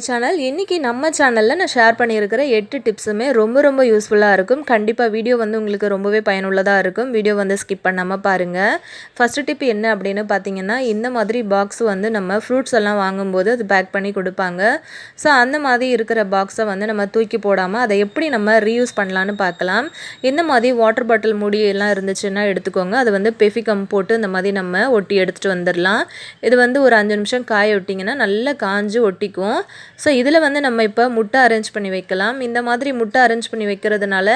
Channel. இன்னைக்கு நம்ம சேனல்ல நான் ஷேர் பண்ணியிருக்கிற 8 டிப்ஸுமே ரொம்ப யூஸ்ஃபுல்லா இருக்கும். கண்டிப்பா வீடியோ வந்து உங்களுக்கு ரொம்பவே பயனுள்ளதா இருக்கும். வீடியோ வந்து ஸ்கிப் பண்ணாம பாருங்க. ஃபர்ஸ்ட் டிப் என்ன அப்படின்னு பார்த்தீங்கன்னா, இந்த மாதிரி பாக்ஸ் வந்து நம்ம ஃப்ரூட்ஸ் எல்லாம் வாங்கும்போது அது பேக் பண்ணி குடுப்பாங்க. ஸோ அந்த மாதிரி இருக்கிற பாக்ஸை வந்து நம்ம தூக்கி போடாமல் அதை எப்படி நம்ம ரீயூஸ் பண்ணலான்னு பார்க்கலாம். இந்த மாதிரி வாட்டர் பாட்டில் மூடி எல்லாம் இருந்துச்சுன்னா எடுத்துக்கோங்க. அது வந்து பெஃபிகம் போட்டு இந்த மாதிரி நம்ம ஒட்டி எடுத்துகிட்டு வந்துடலாம். இது வந்து ஒரு 5 நிமிஷம் காய விட்டிங்கன்னா நல்லா காஞ்சு ஒட்டிக்கும். ஸோ இதில் வந்து நம்ம இப்போ முட்டை அரேஞ்ச் பண்ணி வைக்கலாம். இந்த மாதிரி முட்டை அரேஞ்ச் பண்ணி வைக்கிறதுனால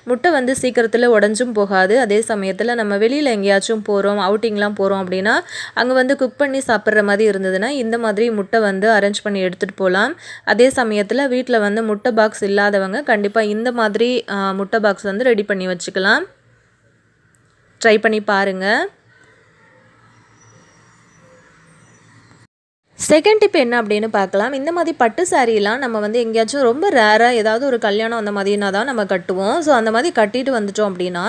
முட்டை வந்து சீக்கிரத்தில் உடஞ்சும் போகாது. அதே சமயத்தில் நம்ம வெளியில் எங்கேயாச்சும் போகிறோம், அவுட்டிங்லாம் போகிறோம் அப்படின்னா அங்கே வந்து குக் பண்ணி சாப்பிட்ற மாதிரி இருந்ததுன்னா இந்த மாதிரி முட்டை வந்து அரேஞ்ச் பண்ணி எடுத்துகிட்டு போகலாம். அதே சமயத்தில் வீட்டில் வந்து முட்டை பாக்ஸ் இல்லாதவங்க கண்டிப்பாக இந்த மாதிரி முட்டை பாக்ஸ் வந்து ரெடி பண்ணி வச்சுக்கலாம். ட்ரை பண்ணி பாருங்கள். செகண்ட் டிப் என்ன அப்படின்னு பார்க்கலாம். இந்த மாதிரி பட்டு சாரீலாம் நம்ம வந்து எங்கேயாச்சும் ரொம்ப ரேராக ஏதாவது ஒரு கல்யாணம் அந்த மாதிரினா தான் நம்ம கட்டுவோம். ஸோ அந்த மாதிரி கட்டிட்டு வந்துட்டோம் அப்படின்னா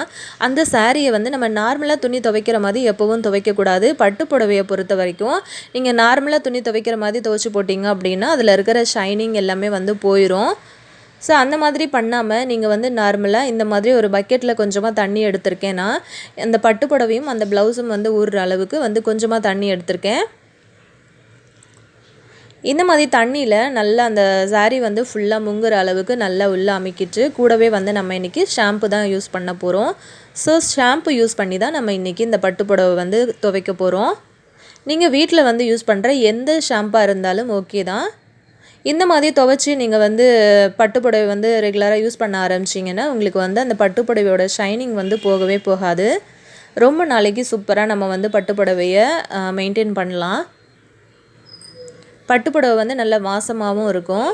அந்த சாரியை வந்து நம்ம நார்மலாக துணி துவைக்கிற மாதிரி எப்போவும் துவைக்கக்கூடாது. பட்டு புடவையை பொறுத்த வரைக்கும் நீங்கள் நார்மலாக துணி துவைக்கிற மாதிரி துவைச்சி போட்டிங்க அப்படின்னா அதில் இருக்கிற ஷைனிங் எல்லாமே வந்து போயிடும். ஸோ அந்த மாதிரி பண்ணாமல் நீங்கள் வந்து நார்மலாக இந்த மாதிரி ஒரு பக்கெட்டில் கொஞ்சமாக தண்ணி எடுத்திருக்கேன்னா அந்த பட்டு புடவையும் அந்த ப்ளவுஸும் வந்து ஊறுற அளவுக்கு வந்து கொஞ்சமாக தண்ணி எடுத்திருக்கேன். இந்த மாதிரி தண்ணியில் நல்லா அந்த சாரீ வந்து ஃபுல்லாக முங்குற அளவுக்கு நல்லா உள்ளே அமுக்கிட்டு கூடவே வந்து நம்ம இன்றைக்கி ஷாம்பு தான் யூஸ் பண்ண போகிறோம். ஸோ ஷாம்பு யூஸ் பண்ணி தான் நம்ம இன்றைக்கி இந்த பட்டு புடவை வந்து துவைக்க போகிறோம். நீங்கள் வீட்டில் வந்து யூஸ் பண்ணுற எந்த ஷாம்பாக இருந்தாலும் ஓகே தான். இந்த மாதிரி துவைச்சி நீங்கள் வந்து பட்டு புடவை வந்து ரெகுலராக யூஸ் பண்ண ஆரம்பிச்சிங்கன்னா உங்களுக்கு வந்து அந்த பட்டு புடவையோட ஷைனிங் வந்து போகவே போகாது. ரொம்ப நாளைக்கு சூப்பராக நம்ம வந்து பட்டு புடவையை மெயின்டைன் பண்ணலாம். பட்டுப்புடவை வந்து நல்ல வாசமாகவும் இருக்கும்.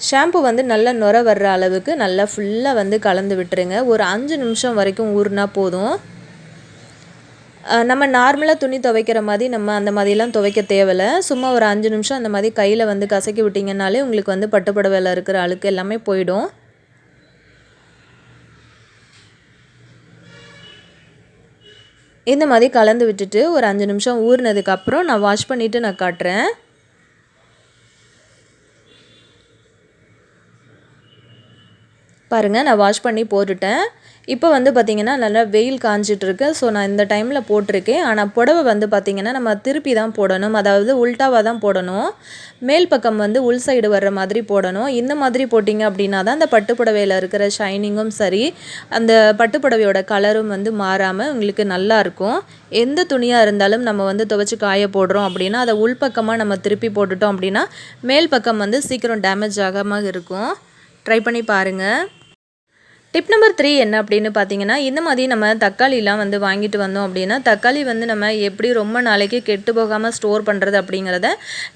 ஷாம்பு வந்து நல்லா நுர வர்ற அளவுக்கு நல்லா ஃபுல்லாக வந்து கலந்து விட்டுருங்க. ஒரு 5 நிமிஷம் வரைக்கும் ஊறினா போதும். நம்ம நார்மலாக துணி துவைக்கிற மாதிரி நம்ம அந்த மாதிரிலாம் துவைக்க தேவையில்லை. சும்மா ஒரு 5 நிமிஷம் அந்த மாதிரி கையில் வந்து கசக்கி விட்டிங்கனாலே உங்களுக்கு வந்து பட்டுப்புடவையில் இருக்கிற அழுக்கு எல்லாமே போயிடும். இந்த மாதிரி கலந்து விட்டுட்டு ஒரு 5 நிமிஷம் ஊறினதுக்கப்புறம் நான் வாஷ் பண்ணிவிட்டு நான் காட்டுறேன். பாருங்கள், நான் வாஷ் பண்ணி போட்டுட்டேன். இப்போ வந்து பார்த்திங்கன்னா நல்லா வெயில் காஞ்சிட்ருக்கு. ஸோ நான் இந்த டைமில் போட்டிருக்கேன். ஆனால் புடவை வந்து பார்த்திங்கன்னா நம்ம திருப்பி தான் போடணும். அதாவது உல்ட்டாவாக தான் போடணும். மேல் பக்கம் வந்து உள் சைடு வர்ற மாதிரி போடணும். இந்த மாதிரி போட்டிங்க அப்படின்னா தான் அந்த பட்டு புடவையில் இருக்கிற ஷைனிங்கும் சரி அந்த பட்டு புடவையோட கலரும் வந்து மாறாமல் உங்களுக்கு நல்லாயிருக்கும். எந்த துணியாக இருந்தாலும் நம்ம வந்து துவைச்சி காய போடுறோம் அப்படின்னா அதை உள்பக்கமாக நம்ம திருப்பி போட்டுட்டோம் அப்படின்னா மேல் பக்கம் வந்து சீக்கிரம் டேமேஜ் ஆகாமல் இருக்கும். ட்ரை பண்ணி பாருங்கள். டிப் நம்பர் 3 என்ன அப்படின்னு பார்த்தீங்கன்னா, இந்த மாதிரி நம்ம தக்காளிலாம் வந்து வாங்கிட்டு வந்தோம் அப்படின்னா தக்காளி வந்து நம்ம எப்படி ரொம்ப நாளைக்கு கெட்டு போகாமல் ஸ்டோர் பண்ணுறது அப்படிங்கிறத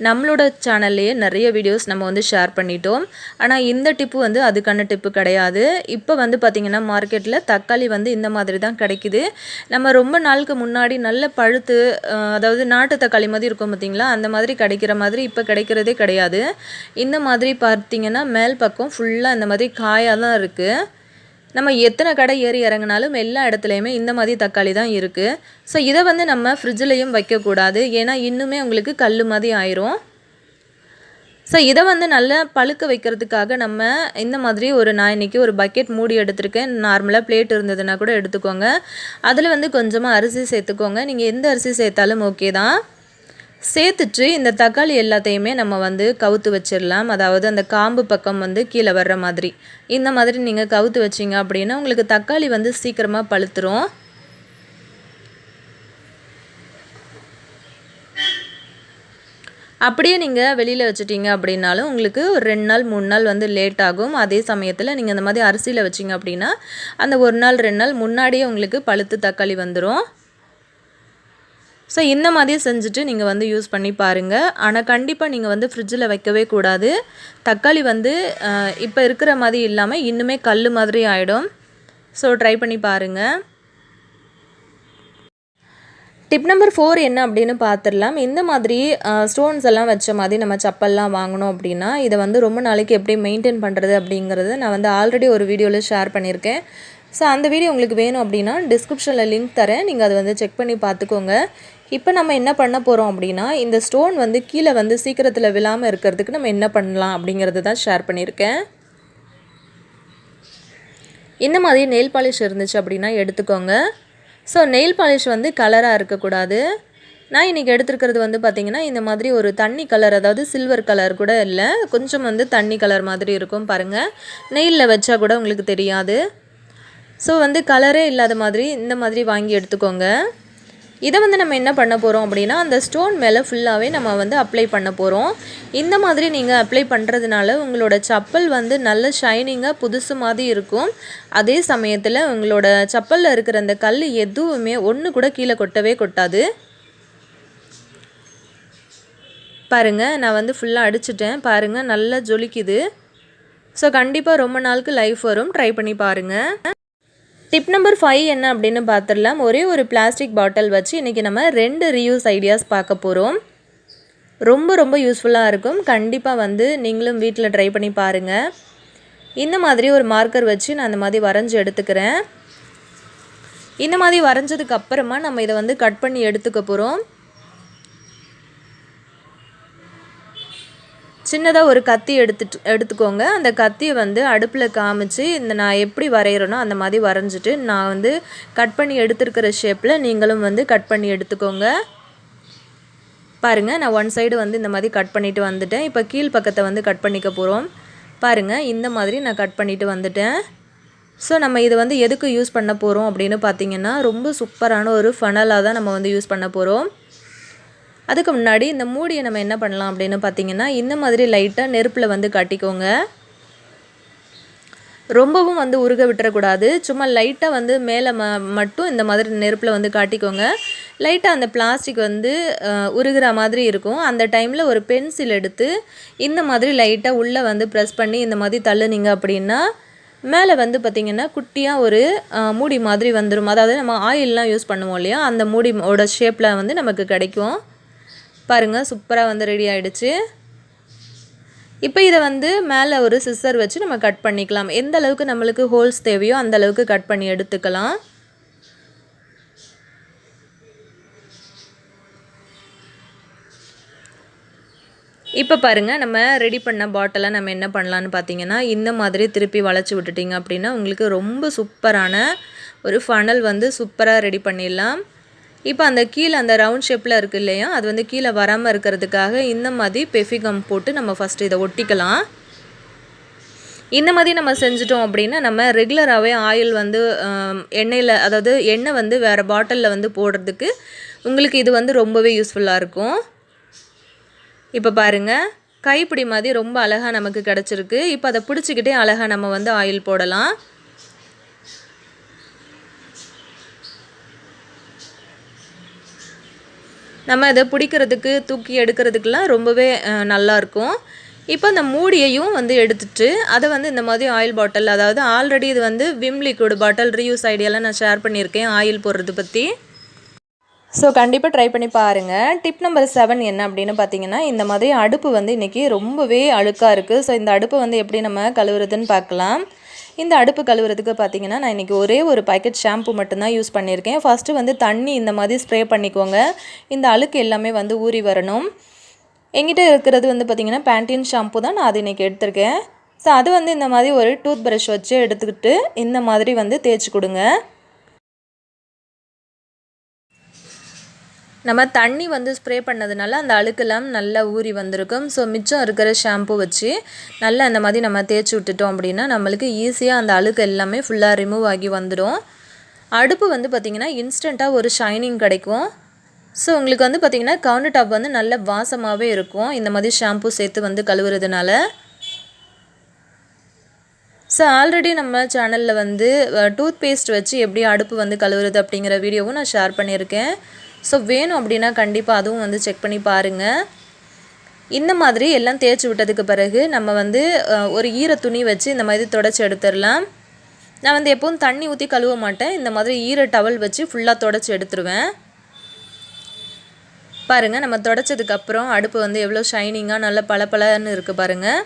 நம்மளோட சேனல்லையே நிறைய வீடியோஸ் நம்ம வந்து ஷேர் பண்ணிட்டோம். ஆனால் இந்த டிப்பு வந்து அதுக்கான டிப்பு கிடையாது. இப்போ வந்து பார்த்திங்கன்னா மார்க்கெட்டில் தக்காளி வந்து இந்த மாதிரி தான் கிடைக்குது. நம்ம ரொம்ப நாளுக்கு முன்னாடி நல்ல பழுத்து அதாவது நாட்டு தக்காளி மாதிரி இருக்கும் பார்த்திங்களா, அந்த மாதிரி கிடைக்கிற மாதிரி இப்போ கிடைக்கிறதே கிடையாது. இந்த மாதிரி பார்த்திங்கன்னா மேல் பக்கம் ஃபுல்லாக இந்த மாதிரி காயாக தான் இருக்குது. நம்ம எத்தனை கடை ஏறி இறங்கினாலும் எல்லா இடத்துலையுமே இந்த மாதிரி தக்காளி தான் இருக்குது. ஸோ இதை வந்து நம்ம ஃப்ரிட்ஜிலையும் வைக்கக்கூடாது. ஏன்னா இன்னுமே உங்களுக்கு கல் மாதிரி ஆயிரும். ஸோ இதை வந்து நல்லா பழுக்க வைக்கிறதுக்காக நம்ம இந்த மாதிரி நான் இன்றைக்கி ஒரு பக்கெட் மூடி எடுத்திருக்கேன். நார்மலாக பிளேட் இருந்ததுன்னா கூட எடுத்துக்கோங்க. அதில் வந்து கொஞ்சமாக அரிசி சேர்த்துக்கோங்க. நீங்கள் எந்த அரிசி சேர்த்தாலும் ஓகே தான். சேர்த்துட்டு இந்த தக்காளி எல்லாத்தையுமே நம்ம வந்து கவுத்து வச்சிடலாம். அதாவது அந்த காம்பு பக்கம் வந்து கீழே வர்ற மாதிரி இந்த மாதிரி நீங்கள் கவுத்து வச்சிங்க அப்படின்னா உங்களுக்கு தக்காளி வந்து சீக்கிரமாக பழுத்துரும். அப்படியே நீங்கள் வெளியில் வச்சுட்டிங்க அப்படின்னாலும் உங்களுக்கு ஒரு 2 நாள் 3 நாள் வந்து லேட் ஆகும். அதே சமயத்தில் நீங்கள் அந்த மாதிரி அரிசியில் வச்சிங்க அப்படின்னா அந்த 1 நாள் 2 நாள் முன்னாடியே உங்களுக்கு பழுத்து தக்காளி வந்துடும். ஸோ இந்த மாதிரியே செஞ்சுட்டு நீங்கள் வந்து யூஸ் பண்ணி பாருங்கள். ஆனால் கண்டிப்பாக நீங்கள் வந்து ஃப்ரிட்ஜில் வைக்கவே கூடாது. தக்காளி வந்து இப்போ இருக்கிற மாதிரி இல்லாமல் இன்னுமே கல் மாதிரி ஆகிடும். ஸோ ட்ரை பண்ணி பாருங்கள். டிப் நம்பர் 4 என்ன அப்படின்னு பார்த்துடலாம். இந்த மாதிரி ஸ்டோன்ஸ் எல்லாம் வச்ச மாதிரி நம்ம செப்பல்லாம் வாங்கணும் அப்படின்னா இதை வந்து ரொம்ப நாளைக்கு எப்படி மெயின்டைன் பண்ணுறது அப்படிங்கிறத நான் வந்து ஆல்ரெடி ஒரு வீடியோவில் ஷேர் பண்ணியிருக்கேன். ஸோ அந்த வீடியோ உங்களுக்கு வேணும் அப்படின்னா டிஸ்கிரிப்ஷனில் லிங்க் தரேன், நீங்கள் அதை வந்து செக் பண்ணி பார்த்துக்கோங்க. இப்போ நம்ம என்ன பண்ண போகிறோம் அப்படின்னா, இந்த ஸ்டோன் வந்து கீழே வந்து சீக்கிரத்தில் விழாமல் இருக்கிறதுக்கு நம்ம என்ன பண்ணலாம் அப்படிங்கிறது தான் ஷேர் பண்ணியிருக்கேன். இந்த மாதிரி நெயில் பாலிஷ் இருந்துச்சு அப்படின்னா எடுத்துக்கோங்க. ஸோ நெயில் பாலிஷ் வந்து கலராக இருக்கக்கூடாது. நான் இன்றைக்கி எடுத்துருக்கிறது வந்து பார்த்திங்கன்னா இந்த மாதிரி ஒரு தண்ணி கலர், அதாவது சில்வர் கலர் கூட இல்லை, கொஞ்சம் வந்து தண்ணி கலர் மாதிரி இருக்கும் பாருங்கள். நெயிலில் வச்சா கூட உங்களுக்கு தெரியாது. ஸோ வந்து கலரே இல்லாத மாதிரி இந்த மாதிரி வாங்கி எடுத்துக்கோங்க. இதை வந்து நம்ம என்ன பண்ண போகிறோம் அப்படின்னா, அந்த ஸ்டோன் மேலே ஃபுல்லாகவே நம்ம வந்து அப்ளை பண்ண போகிறோம். இந்த மாதிரி நீங்கள் அப்ளை பண்ணுறதுனால உங்களோட செப்பல் வந்து நல்ல ஷைனிங்காக புதுசு மாதிரி இருக்கும். அதே சமயத்தில் உங்களோட செப்பலில் இருக்கிற அந்த கல் எதுவுமே ஒன்று கூட கீழே கொட்டவே கொட்டாது. பாருங்கள், நான் வந்து ஃபுல்லாக அடிச்சிட்டேன். பாருங்கள், நல்லா ஜொலிக்குது. ஸோ கண்டிப்பாக ரொம்ப நாளுக்கு லைஃப் வரும், ட்ரை பண்ணி பாருங்கள். டிப் நம்பர் 5 என்ன அப்படின்னு பார்த்துடலாம். ஒரே ஒரு பிளாஸ்டிக் பாட்டில் வச்சு இன்றைக்கி நம்ம 2 ரீயூஸ் ஐடியாஸ் பார்க்க போகிறோம். ரொம்ப ரொம்ப யூஸ்ஃபுல்லாக இருக்கும். கண்டிப்பாக வந்து நீங்களும் வீட்டில் ட்ரை பண்ணி பாருங்கள். இந்த மாதிரி ஒரு மார்க்கர் வச்சு நான் அந்த மாதிரி வரைஞ்சி எடுத்துக்கிறேன். இந்த மாதிரி வரைஞ்சதுக்கு அப்புறமா நம்ம இதை வந்து கட் பண்ணி எடுத்துக்க போகிறோம். சின்னதாக ஒரு கத்தி எடுத்துக்கோங்க. அந்த கத்தியை வந்து அடுப்பில் காமிச்சு இந்த நான் எப்படி வரைகிறேனோ அந்த மாதிரி வரைஞ்சிட்டு நான் வந்து கட் பண்ணி எடுத்துருக்கிற ஷேப்பில் நீங்களும் வந்து கட் பண்ணி எடுத்துக்கோங்க. பாருங்கள், நான் ஒன் சைடு வந்து இந்த மாதிரி கட் பண்ணிவிட்டு வந்துட்டேன். இப்போ கீழ் பக்கத்தை வந்து கட் பண்ணிக்க போகிறோம். பாருங்கள், இந்த மாதிரி நான் கட் பண்ணிவிட்டு வந்துட்டேன். ஸோ நம்ம இதை வந்து எதுக்கு யூஸ் பண்ண போகிறோம் அப்படின்னு பார்த்திங்கன்னா, ரொம்ப சூப்பரான ஒரு ஃபனலாக தான் நம்ம வந்து யூஸ் பண்ண போகிறோம். அதுக்கு முன்னாடி இந்த மூடியை நம்ம என்ன பண்ணலாம் அப்படின்னு பார்த்திங்கன்னா, இந்த மாதிரி லைட்டாக நெருப்பில் வந்து காட்டிக்கோங்க. ரொம்பவும் வந்து உருக விட்டுறக்கூடாது. சும்மா லைட்டாக வந்து மேலே மட்டும் இந்த மாதிரி நெருப்பில் வந்து காட்டிக்கோங்க. லைட்டாக அந்த பிளாஸ்டிக் வந்து உருகிற மாதிரி இருக்கும். அந்த டைமில் ஒரு பென்சில் எடுத்து இந்த மாதிரி லைட்டாக உள்ளே வந்து ப்ரெஸ் பண்ணி இந்த மாதிரி தள்ளுனீங்க அப்படின்னா மேலே வந்து பார்த்திங்கன்னா குட்டியாக ஒரு மூடி மாதிரி வந்துடும். அதாவது நம்ம ஆயிலெலாம் யூஸ் பண்ணுவோம் இல்லையா, அந்த மூடியோட ஷேப்பில் வந்து நமக்கு கிடைக்கும். பாருங்கள், சூப்பராக வந்து ரெடி ஆகிடுச்சு. இப்போ இதை வந்து மேலே ஒரு சிசர் வச்சு நம்ம கட் பண்ணிக்கலாம். எந்த அளவுக்கு நம்மளுக்கு ஹோல்ஸ் தேவையோ அந்த அளவுக்கு கட் பண்ணி எடுத்துக்கலாம். இப்போ பாருங்கள், நம்ம ரெடி பண்ண பாட்டிலை நம்ம என்ன பண்ணலான்னு பார்த்தீங்கன்னா, இந்த மாதிரி திருப்பி வளைச்சி விட்டுட்டிங்க அப்படின்னா உங்களுக்கு ரொம்ப சூப்பரான ஒரு ஃபனல் வந்து சூப்பராக ரெடி பண்ணிடலாம். இப்போ அந்த கீழே அந்த ரவுண்ட் ஷேப்பில் இருக்குது இல்லையா, அது வந்து கீழே வராமல் இருக்கிறதுக்காக இந்த மாதிரி பெஃபிகம் போட்டு நம்ம ஃபஸ்ட்டு இதை ஒட்டிக்கலாம். இந்த மாதிரி நம்ம செஞ்சிட்டோம் அப்படின்னா நம்ம ரெகுலராகவே ஆயில் வந்து எண்ணெயில், அதாவது எண்ணெய் வந்து வேறு பாட்டிலில் வந்து போடுறதுக்கு உங்களுக்கு இது வந்து ரொம்பவே யூஸ்ஃபுல்லாக இருக்கும். இப்போ பாருங்கள், கைப்பிடி மாதிரி ரொம்ப அழகாக நமக்கு கிடச்சிருக்கு. இப்போ அதை பிடிச்சிக்கிட்டே அழகாக நம்ம வந்து ஆயில் போடலாம். நம்ம இதை பிடிக்கிறதுக்கு தூக்கி எடுக்கிறதுக்கெலாம் ரொம்பவே நல்லாயிருக்கும். இப்போ அந்த மூடியையும் வந்து எடுத்துட்டு அதை வந்து இந்த மாதிரி ஆயில் பாட்டில், அதாவது ஆல்ரெடி இது வந்து விம் லிக்விட் பாட்டில் ரீயூஸ் ஐடியாலாம் நான் ஷேர் பண்ணியிருக்கேன் ஆயில் போடுறது பற்றி. ஸோ கண்டிப்பாக ட்ரை பண்ணி பாருங்கள். டிப் நம்பர் 7 என்ன அப்படின்னு பார்த்தீங்கன்னா, இந்த மாதிரி அடுப்பு வந்து இன்றைக்கி ரொம்பவே அழுக்காக இருக்குது. ஸோ இந்த அடுப்பை வந்து எப்படி நம்ம கழுவுறதுன்னு பார்க்கலாம். இந்த அடுப்பு கழுவுறதுக்கு பார்த்திங்கன்னா, நான் இன்றைக்கி ஒரே ஒரு பாக்கெட் ஷாம்பு மட்டும்தான் யூஸ் பண்ணியிருக்கேன். ஃபஸ்ட்டு வந்து தண்ணி இந்த மாதிரி ஸ்ப்ரே பண்ணிக்கோங்க. இந்த அழுக்கு எல்லாமே வந்து ஊறி வரணும். என்கிட்ட இருக்கிறது வந்து பார்த்திங்கன்னா பேண்டீன் ஷாம்பு தான், நான் அது இன்றைக்கி எடுத்திருக்கேன். ஸோ அது வந்து இந்த மாதிரி ஒரு டூத் ப்ரஷ் வச்சு எடுத்துக்கிட்டு இந்த மாதிரி வந்து தேய்ச்சி கொடுங்க. நம்ம தண்ணி வந்து ஸ்ப்ரே பண்ணதுனால அந்த அழுக்கெல்லாம் நல்லா ஊறி வந்திருக்கும். ஸோ மிச்சம் இருக்கிற ஷாம்பு வச்சு நல்லா அந்த மாதிரி நம்ம தேய்ச்சி விட்டுட்டோம் அப்படின்னா நம்மளுக்கு ஈஸியாக அந்த அழுக்கு எல்லாமே ஃபுல்லாக ரிமூவ் ஆகி வந்துடும். அடுப்பு வந்து பார்த்திங்கன்னா இன்ஸ்டண்ட்டாக ஒரு ஷைனிங் கிடைக்கும். ஸோ உங்களுக்கு வந்து பார்த்திங்கன்னா கவுண்டர் டாப் வந்து நல்ல வாசமாகவே இருக்கும் இந்த மாதிரி ஷாம்பு சேர்த்து வந்து கழுவுறதுனால. ஸோ ஆல்ரெடி நம்ம சேனலில் வந்து டூத் பேஸ்ட் வச்சு எப்படி அடுப்பு வந்து கழுவுறது அப்படிங்கிற வீடியோவும் நான் ஷேர் பண்ணியிருக்கேன். ஸோ வேணும் அப்படின்னா கண்டிப்பாக அதுவும் வந்து செக் பண்ணி பாருங்கள். இந்த மாதிரி எல்லாம் தேய்ச்சி விட்டதுக்கு பிறகு நம்ம வந்து ஒரு ஈர துணி வச்சு இந்த மாதிரி தொடச்சி எடுத்துடலாம். நான் வந்து எப்போவும் தண்ணி ஊற்றி கழுவ மாட்டேன், இந்த மாதிரி ஈர டவல் வச்சு ஃபுல்லாக தொடச்சி எடுத்துருவேன். பாருங்கள், நம்ம தொடச்சதுக்கப்புறம் அடுப்பு வந்து எவ்வளோ ஷைனிங்காக நல்ல பளபளன்னு இருக்குது பாருங்கள்.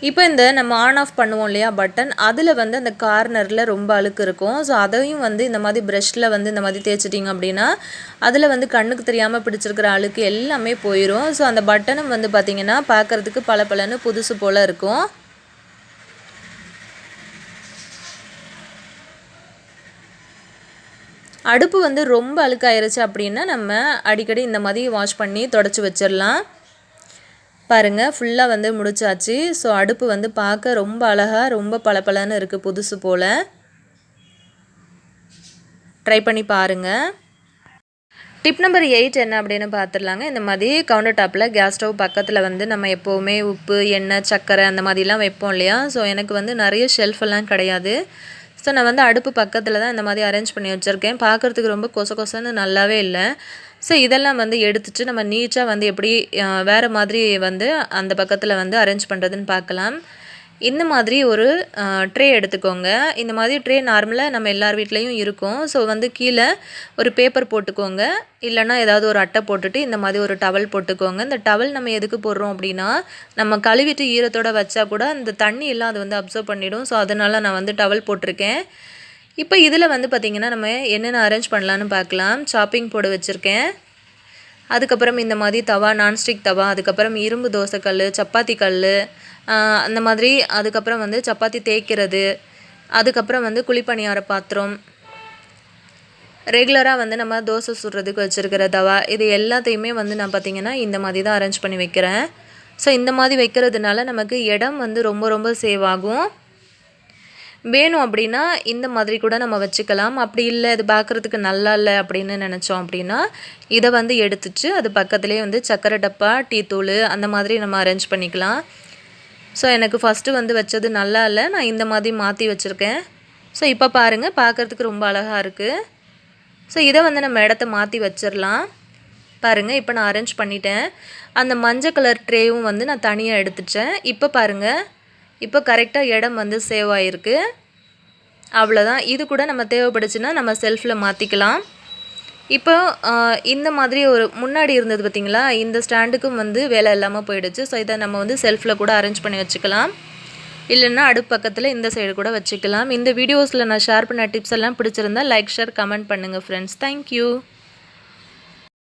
இப்போ இந்த நம்ம ஆன் ஆஃப் பண்ணுவோம் இல்லையா பட்டன், அதில் வந்து அந்த கார்னரில் ரொம்ப அழுக்கு இருக்கும். ஸோ அதையும் வந்து இந்த மாதிரி ப்ரஷ்ஷில் வந்து இந்த மாதிரி தேய்ச்சிட்டிங்க அப்படின்னா அதில் வந்து கண்ணுக்கு தெரியாமல் பிடிச்சிருக்கிற அழுக்கு எல்லாமே போயிடும். ஸோ அந்த பட்டனும் வந்து பார்த்திங்கன்னா பார்க்குறதுக்கு பளபளன்னு புதுசு போல் இருக்கும். அடுப்பு வந்து ரொம்ப அழுக்காயிருச்சு அப்படின்னா நம்ம அடிக்கடி இந்த மாதிரி வாஷ் பண்ணி தொடச்சி வச்சிடலாம். பாருங்கள் ஃபுல்லாக வந்து முடிச்சாச்சு. ஸோ அடுப்பு வந்து பார்க்க ரொம்ப அழகாக ரொம்ப பளபளன்னு இருக்குது புதுசு போல். ட்ரை பண்ணி பாருங்கள். டிப் நம்பர் 8 என்ன அப்படின்னு பார்த்துடலாங்க. இந்த மாதிரி கவுண்டர் டாப்பில் கேஸ் ஸ்டவ் பக்கத்தில் வந்து நம்ம எப்போவுமே உப்பு, எண்ணெய், சர்க்கரை அந்த மாதிரிலாம் வைப்போம் இல்லையா. ஸோ எனக்கு வந்து நிறைய ஷெல்ஃபெல்லாம் கிடையாது. ஸோ நான் வந்து அடுப்பு பக்கத்தில் தான் இந்த மாதிரி அரேஞ்ச் பண்ணி வச்சுருக்கேன். பார்க்குறதுக்கு ரொம்ப கொசன்னு நல்லாவே இல்லை. ஸோ இதெல்லாம் வந்து எடுத்துகிட்டு நம்ம நீட்டாக வந்து எப்படி வேறு மாதிரி வந்து அந்த பக்கத்தில் வந்து அரேஞ்ச் பண்ணுறதுன்னு பார்க்கலாம். இந்த மாதிரி ஒரு ட்ரே எடுத்துக்கோங்க. இந்த மாதிரி ட்ரே நார்மலாக நம்ம எல்லார் வீட்லேயும் இருக்கும். ஸோ வந்து கீழே ஒரு பேப்பர் போட்டுக்கோங்க, இல்லைனா ஏதாவது ஒரு அட்டை போட்டுட்டு இந்த மாதிரி ஒரு டவல் போட்டுக்கோங்க. இந்த டவல் நம்ம எதுக்கு போடுறோம் அப்படின்னா நம்ம கழுவிட்டு ஈரத்தோடு வச்சா கூட அந்த தண்ணி எல்லாம் அது வந்து அப்சர்வ் பண்ணிடும். ஸோ அதனால் நான் வந்து டவல் போட்டிருக்கேன். இப்போ இதில் வந்து பார்த்திங்கன்னா நம்ம என்னென்ன அரேஞ்ச் பண்ணலான்னு பார்க்கலாம். சாப்பிங் போர்டு வச்சுருக்கேன், அதுக்கப்புறம் இந்த மாதிரி தவா, நான்ஸ்டிக் தவா, அதுக்கப்புறம் இரும்பு தோசைக்கல், சப்பாத்தி கல், அந்த மாதிரி, அதுக்கப்புறம் வந்து சப்பாத்தி தேய்க்கிறது, அதுக்கப்புறம் வந்து குழிப்பணியார பாத்திரம், ரெகுலராக வந்து நம்ம தோசை சுடுறதுக்கு வச்சுருக்கிற தவா, இது எல்லாத்தையுமே வந்து நான் பார்த்திங்கன்னா இந்த மாதிரி தான் அரேஞ்ச் பண்ணி வைக்கிறேன். ஸோ இந்த மாதிரி வைக்கிறதுனால நமக்கு இடம் வந்து ரொம்ப ரொம்ப சேவ் ஆகும். வேணும் அப்படின்னா இந்த மாதிரி கூட நம்ம வச்சுக்கலாம். அப்படி இல்லை இது பார்க்குறதுக்கு நல்லா இல்லை அப்படின்னு நினச்சோம் அப்படின்னா இதை வந்து எடுத்துட்டு அது பக்கத்துலேயே வந்து சக்கரை டப்பா, டீ தூள் அந்த மாதிரி நம்ம அரேஞ்ச் பண்ணிக்கலாம். ஸோ எனக்கு ஃபஸ்ட்டு வந்து வச்சது நல்லா இல்லை, நான் இந்த மாதிரி மாற்றி வச்சுருக்கேன். ஸோ இப்போ பாருங்கள் பார்க்குறதுக்கு ரொம்ப அழகாக இருக்குது. ஸோ இதை வந்து நம்ம இடத்த மாற்றி வச்சிடலாம். பாருங்கள் இப்போ நான் அரேஞ்ச் பண்ணிட்டேன். அந்த மஞ்சள் கலர் ட்ரேவும் வந்து நான் தனியாக எடுத்துட்டேன். இப்போ பாருங்கள் இப்போ கரெக்டாக இடம் வந்து சேவ் ஆகிருக்கு. அவ்வளோதான். இது கூட நம்ம தேவைப்படுச்சுன்னா நம்ம செல்ஃபில் மாற்றிக்கலாம். இப்போ இந்த மாதிரி ஒரு முன்னாடி இருந்தது பார்த்திங்களா, இந்த ஸ்டாண்டுக்கும் வந்து வேலை இல்லாமல் போயிடுச்சு. ஸோ இதை நம்ம வந்து செல்ஃபில் கூட அரேஞ்ச் பண்ணி வச்சுக்கலாம், இல்லைன்னா அடுப்பு பக்கத்தில் இந்த சைடு கூட வச்சுக்கலாம். இந்த வீடியோஸில் நான் ஷேர் பண்ண டிப்ஸ் எல்லாம் பிடிச்சிருந்தா லைக், ஷேர், கமெண்ட் பண்ணுங்கள் ஃப்ரெண்ட்ஸ். தேங்க்யூ.